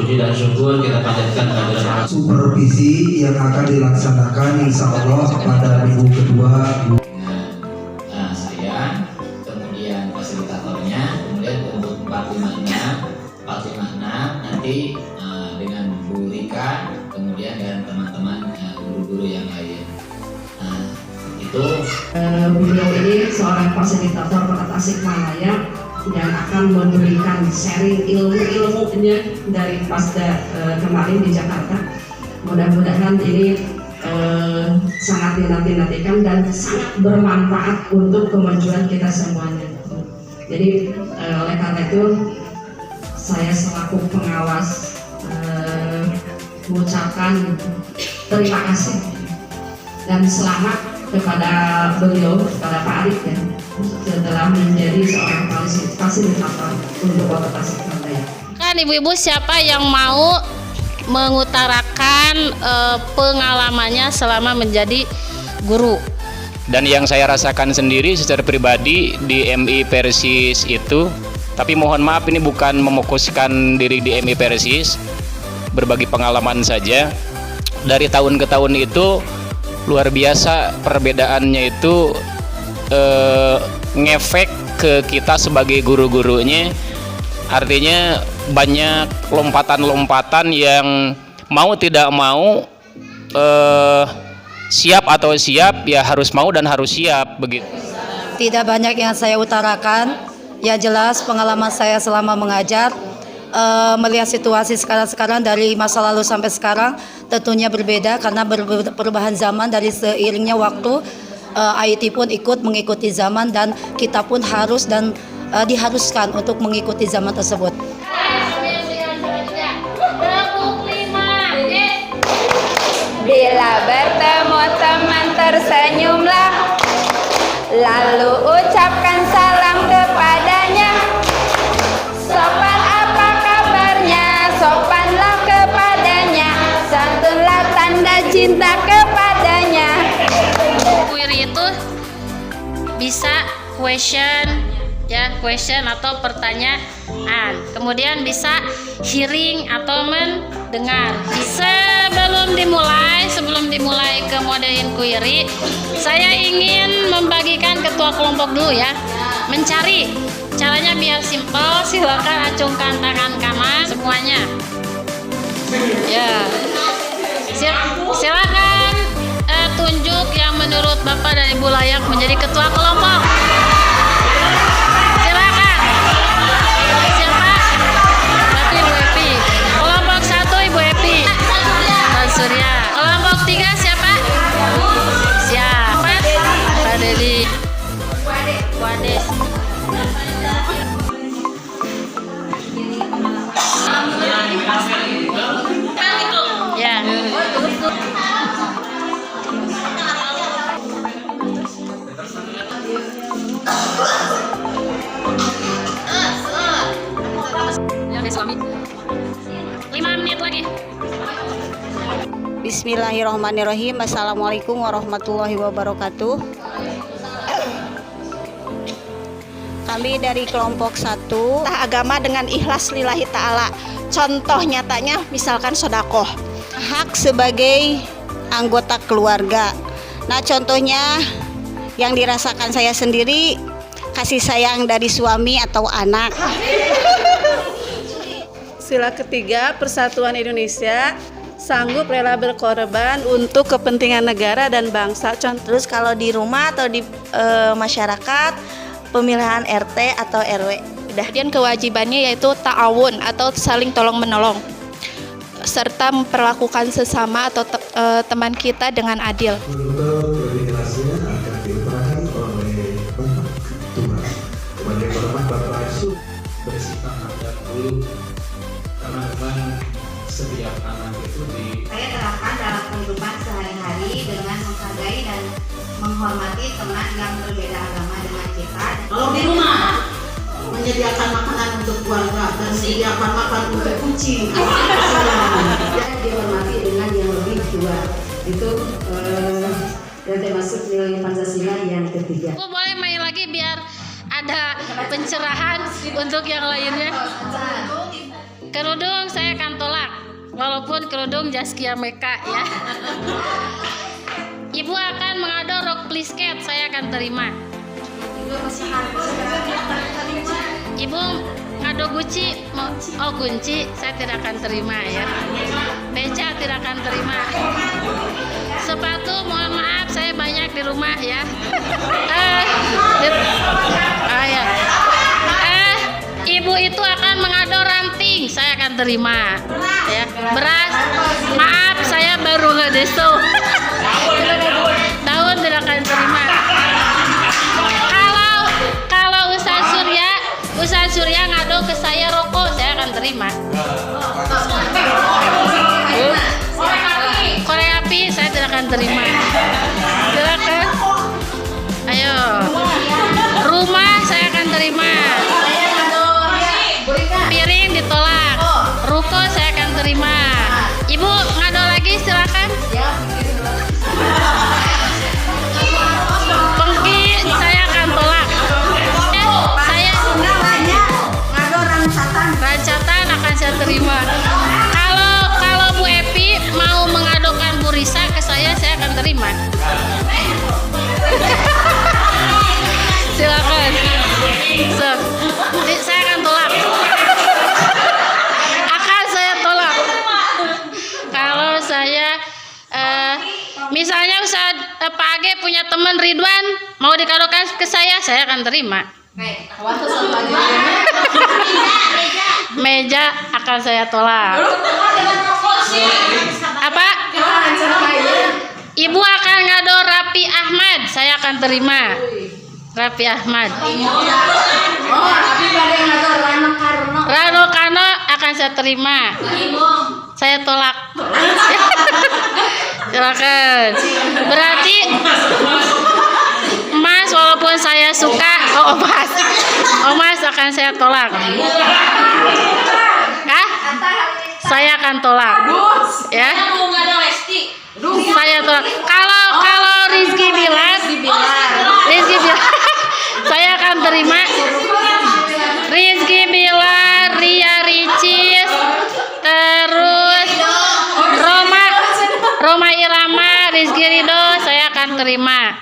puji dan syukur kita panjatkan kehadirat supervisi yang akan dilaksanakan insya Allah pada minggu kedua. Saya, kemudian fasilitatornya, kemudian untuk 456 nanti dengan Bu Rika, kemudian dan teman-teman guru-guru yang lain. Itu beliau ini seorang fasilitator Kota Tasikmalaya yang akan memberikan sharing ilmu-ilmunya dari pasda kemarin di Jakarta. Mudah-mudahan ini sangat dinanti-nantikan dan sangat bermanfaat untuk kemajuan kita semuanya. Jadi oleh karena itu saya selaku pengawas mengucapkan terima kasih dan selamat kepada beliau, kepada Pak Arif ya, setelah menjadi seorang fasilitator untuk Kota Tasikmalaya. Kan ibu-ibu siapa yang mau mengutarakan pengalamannya selama menjadi guru? Dan yang saya rasakan sendiri secara pribadi di MI Persis itu, tapi mohon maaf ini bukan memukuskan diri di MI Persis, berbagi pengalaman saja. Dari tahun ke tahun itu luar biasa perbedaannya itu ngefek ke kita sebagai guru-gurunya. Artinya banyak lompatan-lompatan yang mau tidak mau siap atau siap ya harus mau dan harus siap begitu. Tidak banyak yang saya utarakan, ya jelas pengalaman saya selama mengajar, melihat situasi sekarang dari masa lalu sampai sekarang tentunya berbeda karena perubahan zaman. Dari seiringnya waktu IT pun ikut mengikuti zaman dan kita pun harus dan diharuskan untuk mengikuti zaman tersebut. Bila bertemu teman tersenyumlah, lalu ucapkan salam kepadanya. Sopan apa kabarnya, sopanlah kepadanya, santunlah tanda cinta kepadanya. Query itu bisa question atau pertanyaan. Kemudian bisa hearing atau mendengar. Sebelum dimulai ke mode inquiry, saya ingin membagikan ketua kelompok dulu ya. Mencari caranya biar simpel, silakan acungkan tangan kanan semuanya. Ya. Silakan tunjuk yang menurut Bapak dan Ibu layak menjadi ketua kelompok. Silakan. Siapa? Berarti Ibu Epi. Kelompok 1 Ibu Epi. Pak Surya. Kelompok 3 siapa? Siapa? Pak Dedi. Wade. Ya. Suami. 5 menit lagi. Bismillahirrahmanirrahim. Assalamualaikum warahmatullahi wabarakatuh. Kami dari kelompok 1 agama dengan ikhlas lillahi ta'ala. Contoh nyatanya misalkan sodakoh, hak sebagai anggota keluarga. Nah contohnya yang dirasakan saya sendiri, kasih sayang dari suami atau anak. Sila ketiga, Persatuan Indonesia sanggup rela berkorban untuk kepentingan negara dan bangsa. Terus kalau di rumah atau di masyarakat, pemilihan RT atau RW. Dan kewajibannya yaitu ta'awun atau saling tolong menolong, serta memperlakukan sesama atau teman kita dengan adil. Prioritasnya akan diutarakan oleh Bapak Ketua. Sebagai hormat Bapak Sub bersifat hadap dulu. Teman-teman, setiap anak itu saya terapkan dalam kehidupan sehari-hari dengan menghargai dan menghormati teman yang berbeda agama dengan kita. Kalau di rumah menyediakan makanan untuk keluarga dan menyediakan makan untuk kucing, Dan dihormati dengan yang lebih tua. Itu yang termasuk nilai Pancasila yang ketiga. Boleh main lagi biar ada pencerahan untuk yang lainnya. Kerudung saya akan tolak, walaupun kerudung Zaskia Meka ya. Ibu akan mengador rok plisket, saya akan terima. Ibu ngado Gucci, Gunci, saya tidak akan terima ya. Beca tidak akan terima. Sepatu, mohon maaf, saya banyak di rumah ya. Ibu itu akan mengador ranting, saya akan terima. Ya. Beras, maaf, saya baru ngedeso. Daun tidak akan terima. Kalau Ustaz Surya ngado ke saya rokok, saya akan terima. Korek api saya tidak akan terima. Silakan. Ayo. Rumah saya akan terima. Piring ditolak. Ruko saya akan terima. Ibu ngado lagi silakan. Pengki saya akan tolak. Rancatan akan saya terima. Kalau Bu Epi mau mengadokan Bu Risa ke saya akan terima. Silakan. Saya akan tolak. Akan saya tolak. Kalau saya misalnya Pak Age punya teman Ridwan mau dikadokan ke saya akan terima. Meja akan saya tolak. Apa? Ibu akan ngado Raffi Ahmad, saya akan terima. Raffi Ahmad. Rano Karno akan saya terima. Saya tolak. Silakan. Berarti Mas, walaupun saya suka, Mas akan saya tolak. Saya akan tolak. Ya. Saya tolak. Kalau Rizky Bilar, saya akan terima. Rizky Bilar, Ria Ricis, terus Roma Irama, Rizky Ridho, saya akan terima.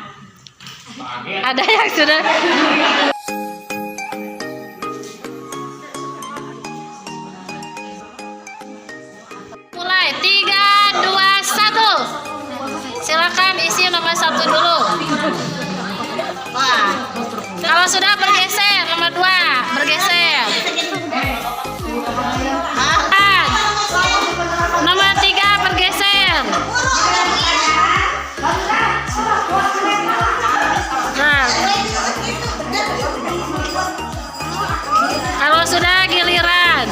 Ada yang sudah. Mulai 3, 2, 1. Silakan isi nomor 1 dulu. Wah. Kalau sudah bergeser nomor 2, bergeser. Nomor 3 bergeser. Nah. Kalau sudah giliran.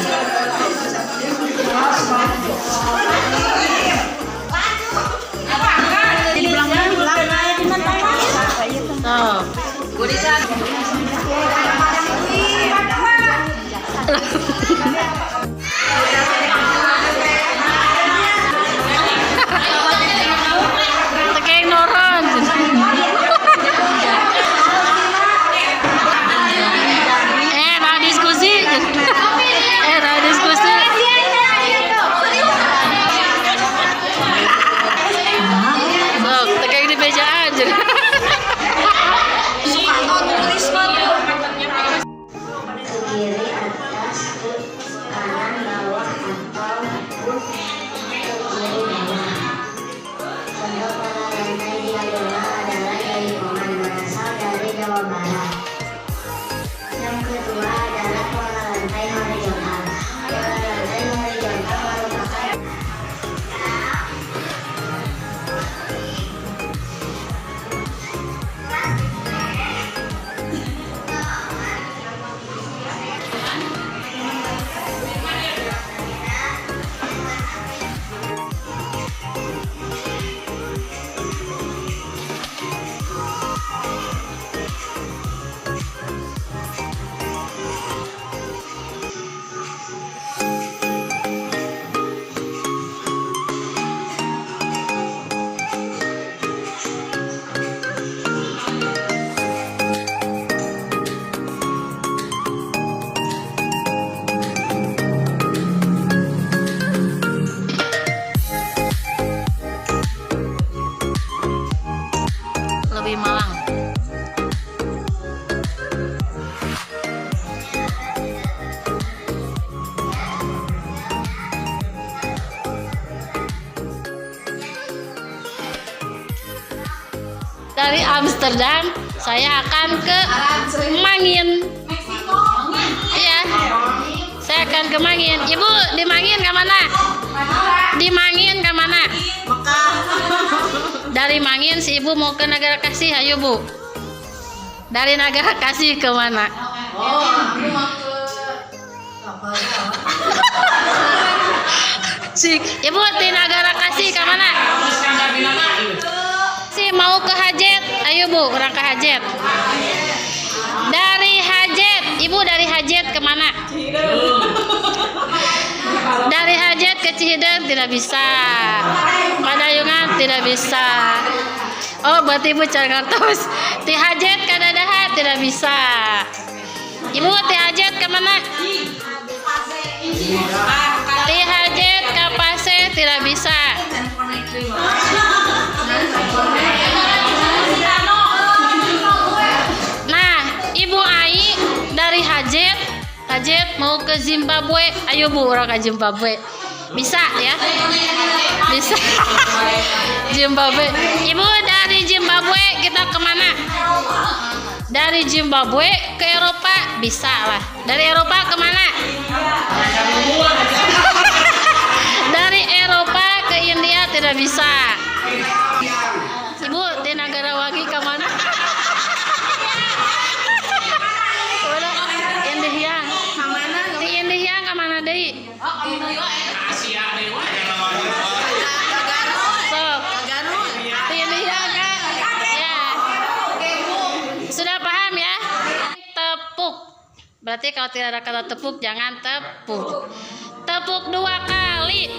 Tekeng noron. Diskusi. Tekeng di bejaan jadi. dari Amsterdam saya akan ke Mangin. Iya, saya akan ke Mangin. Ibu di Mangin ke mana? Di Mangin ke mana? Dari Mangin si ibu mau ke Negara Kasih, ayo bu. Dari Negara Kasih ke mana? Aku mau ke kapal. Si ibu di Negara Kasih ke mana? Si mau ke Hajet, ayo bu, orang ke Hajet. Dari Hajet, ibu dari Hajet kemana? Dari Hajet ke Cihideng tidak bisa. Padayungan tidak bisa. Oh, berarti ibu cari kartos. Di Hajet ke Dadaha tidak bisa. Ibu di Hajet kemana? Di Hajet ke Pase tidak bisa. Nah, Ibu Ai dari Hajet mau ke Zimbabwe. Ayo bu, orang ke Zimbabwe. Bisa ya? Bisa. Zimbabwe. Ibu dari Zimbabwe kita kemana? Dari Zimbabwe ke Eropa bisa lah. Dari Eropa kemana? Dari Eropa ke India tidak bisa. Ibu di Negara Wangi kemana? India. Di India kemana deh? So, di India kan? Ya. Sudah paham ya? Tepuk. Berarti kalau tidak ada kata tepuk jangan tepuk. Tepuk 2 kali.